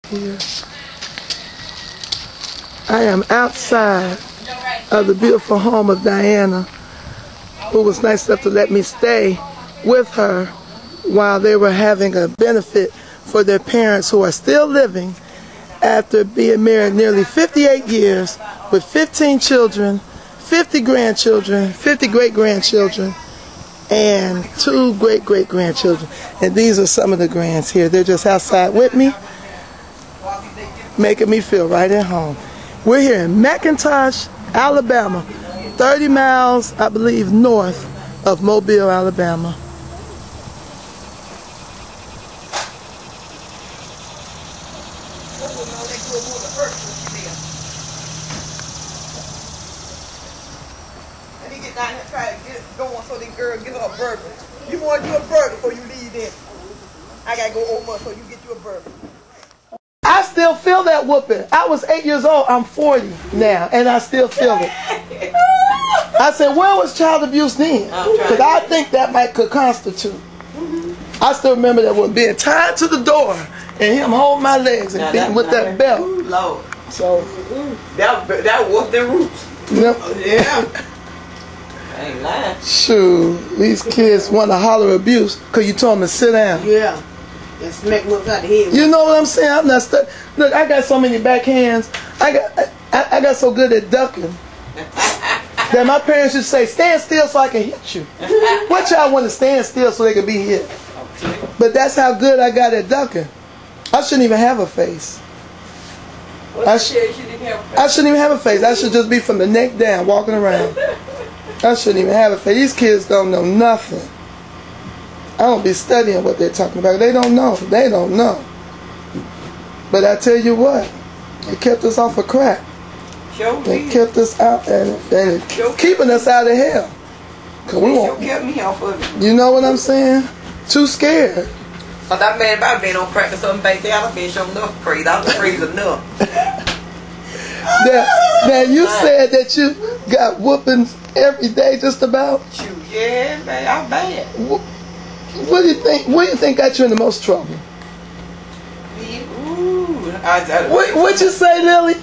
Here. I am outside of the beautiful home of Diana, who was nice enough to let me stay with her while they were having a benefit for their parents who are still living after being married nearly 58 years with 15 children, 50 grandchildren, 50 great-grandchildren, and 2 great-great-grandchildren. And these are some of the grands here. They're just outside with me, making me feel right at home. We're here in McIntosh, Alabama, 30 miles, I believe, north of Mobile, Alabama. Let me get down here and try to get it going so the girl get her a burger. You want to do a burger before you leave then. I got to go over so you get you a burger. I still feel that whooping. I was 8 years old. I'm 40 now, and I still feel it. I said, where was child abuse then? Because I think that could constitute. I still remember that one being tied to the door and him holding my legs and beating with that belt. Lord. So that was the roots. Yep. Yeah. I ain't lying. Shoot, these kids want to holler abuse because you told them to sit down. Yeah. And smack me upside the head. You know what I'm saying? I'm not stuck. Look, I got so many backhands. I got so good at ducking that my parents should say, stand still so I can hit you. What y'all want to stand still so they can be hit? But that's how good I got at ducking. I shouldn't even have a face. I shouldn't even have a face. I should just be from the neck down walking around. I shouldn't even have a face. These kids don't know nothing. I don't be studying what they're talking about. They don't know. They don't know. But I tell you what, it kept us off of crack. It kept us out and keeping us out of hell. Cause we won't. Me off of it. You know what I'm saying? Too scared. Cause that man about being on crack or something back there, I've been showing enough praise. I was praised enough. Now you said that you got whoopings every day, just about. Yeah, man, I'm bad. What do you think? What do you think got you in the most trouble? What'd you say, Lily?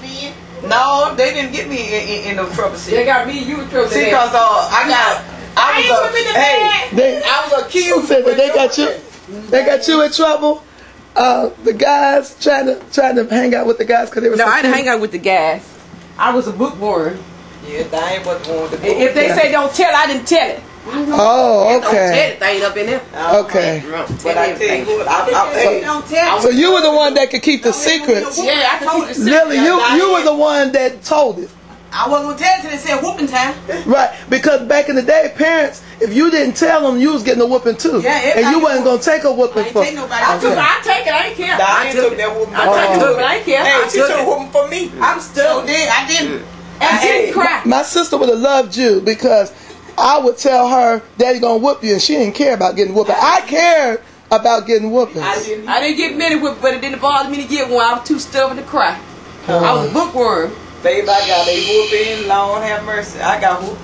No, they didn't get me in no trouble. See, they got me. You in trouble. See, cause I was accused. Who said that they got you? They got you in trouble. The guys trying to hang out with the guys because they were. No, I didn't hang out with the guys. I was a bookworm. Yeah, that ain't what the book. If they say don't tell, I didn't tell it. Oh, okay. Don't tell it up in there. Okay. But I tell you what, don't tell. So you were the one that could keep the secrets. Yeah, I told you. Lily, you were the one that told it. I wasn't gonna tell it till they said whooping time. Right, because back in the day, parents, if you didn't tell them, you was getting a whooping too. Yeah, and you wasn't gonna take a whooping for. I take it. I ain't care. I took that whooping. I took it, but I ain't care. Hey, she took a whooping for me. I'm still there. I didn't. I didn't cry. My sister would have loved you because I would tell her, Daddy gonna whoop you, and she didn't care about getting whooped. I cared about getting whoopings. I didn't get many whoopings, but it didn't bother me to get one. I was too stubborn to cry. I was a bookworm. Babe, I got a whooping. Lord have mercy. I got whooping.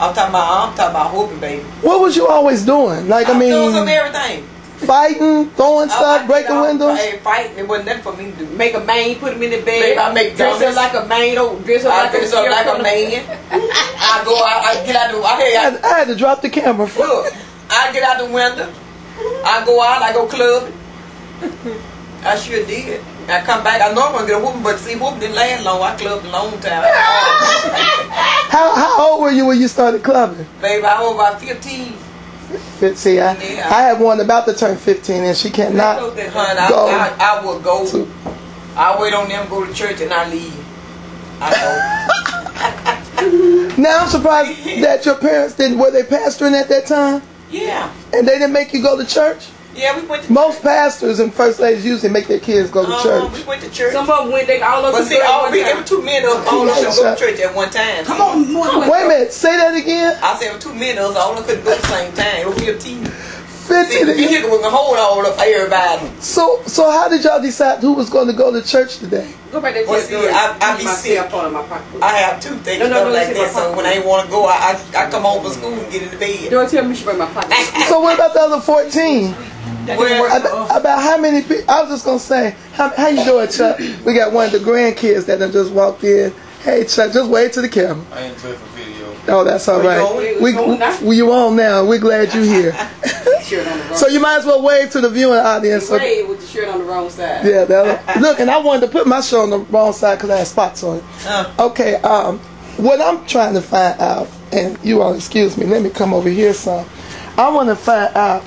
I'm talking about whooping, baby. What was you always doing? Like, I mean, doing some everything. Fighting, throwing stuff, breaking windows. Hey, fighting. It wasn't nothing for me to do. Make a man, put him in the bed. Babe, I make dress up like a man. Dress up like a man. I go out. I get out the. I had to drop the camera. Look, I get out the window. I go out. I go clubbing. I sure did. I come back. I know I'm gonna get a whooping, but see, whooping didn't last long. I clubbed a long time. How old were you when you started clubbing? Baby, I was about 15. See, I had one about to turn 15, and she cannot go. I will go. I wait on them, go to church, and I leave. I go. Now I'm surprised that your parents didn't. Were they pastoring at that time? Yeah. And they didn't make you go to church? Yeah, we went to most pastors and first ladies usually make their kids go to church. We went to church. Some of them went, they all over. But see, there were 2 men of all of them go to church at one time. Come on, wait a minute, say that again. I said 2 men of us all couldn't go at the same time. It was 15. 15 the of you. vehicle was gonna hold all up everybody. So how did y'all decide who was going to go to church today? Go back there. Well, see, I be my sick. cell phone in my pocket. I have two things No, like it's in that, my so pocket. when I ain't want to go, I come home from school and get in the bed. Don't tell me she bring my pocket. So what about the other 14? Well, About how many people? I was just going to say, how you doing, Chuck? We got one of the grandkids that done just walked in. Hey, Chuck, just wave to the camera. I ain't for video. Oh, that's all right. You on now. We're glad you're here. So you might as well wave to the viewing audience. Wave with the shirt on the wrong side. Yeah, look, and I wanted to put my shirt on the wrong side because I had spots on it. Okay, what I'm trying to find out, and you all excuse me, let me come over here some. I want to find out,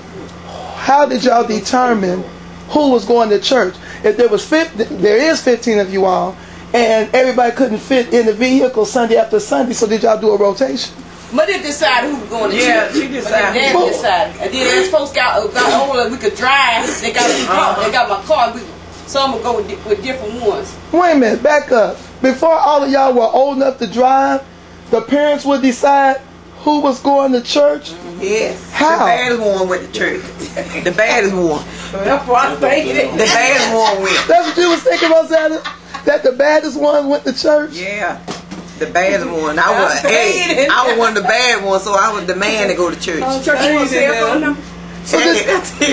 how did y'all determine who was going to church? If there was there is 15 of you all, and everybody couldn't fit in the vehicle Sunday after Sunday, so did y'all do a rotation? Mother decided who was going to church. Yeah, she decided. Dad decided. And then as folks got older, we could drive. They got they got my car. Some would go with different ones. Wait a minute, back up. Before all of y'all were old enough to drive, the parents would decide who was going to church? Yes. How? The baddest one went to church. The baddest one. That's what I'm thinking. The baddest one went. That's what you was thinking, Rosanna? That the baddest one went to church? Yeah. The baddest one. I was one of the bad ones, so I was the man to go to church. Church ain't there. So this, But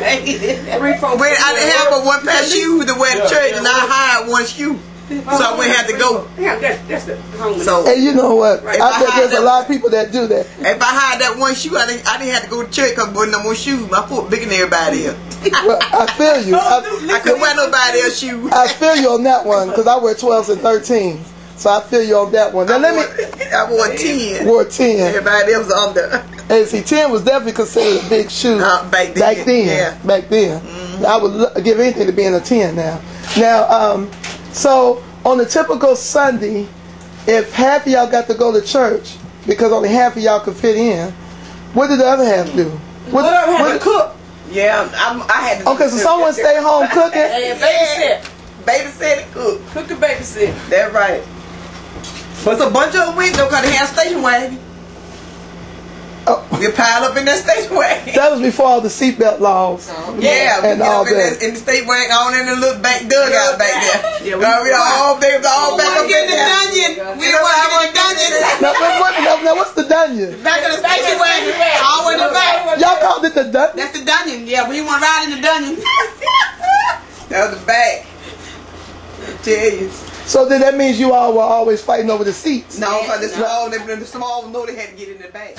I didn't have but one pair of shoes to wear to church, and I hired one shoe, so I wouldn't have to go. Yeah, that's the home. So and you know what? Right. I bet there's a lot of people that do that. if I hired that one shoe, I didn't have to go to church because I wasn't no more shoes. My foot bigger than everybody else. Well, I feel you. I couldn't wear nobody else's shoes. I feel you on that one because I wear 12s and 13s. So I feel you on that one. Now I wore 10. Wore 10. Everybody else was under. And see, 10 was definitely considered a big shoe back then. Back then. I would give anything to be in a 10 now. Now, so on a typical Sunday, if half of y'all got to go to church because only half of y'all could fit in, what did the other half do? What had to cook? Yeah, I had to. Okay, so someone stay home cooking. And babysit. Babysit and cook. Cook and babysit. That's right. But a bunch of them went though, because they had a station wagon. Oh. We piled up in that station wagon. That was before all the seatbelt laws. Yeah, and we all up that. in the state wagon, all in the little back dugout back there. Yeah, we all back up in the dungeon. We didn't want to go in the dungeon. Now, what's the dungeon? Back in the station wagon, all in the back. Y'all called it the dungeon? That's the dungeon. Yeah, we want to ride in the dungeon. That was the back. I tell you. So then that means you all were always fighting over the seats? No, because the small, no, they had to get in the back.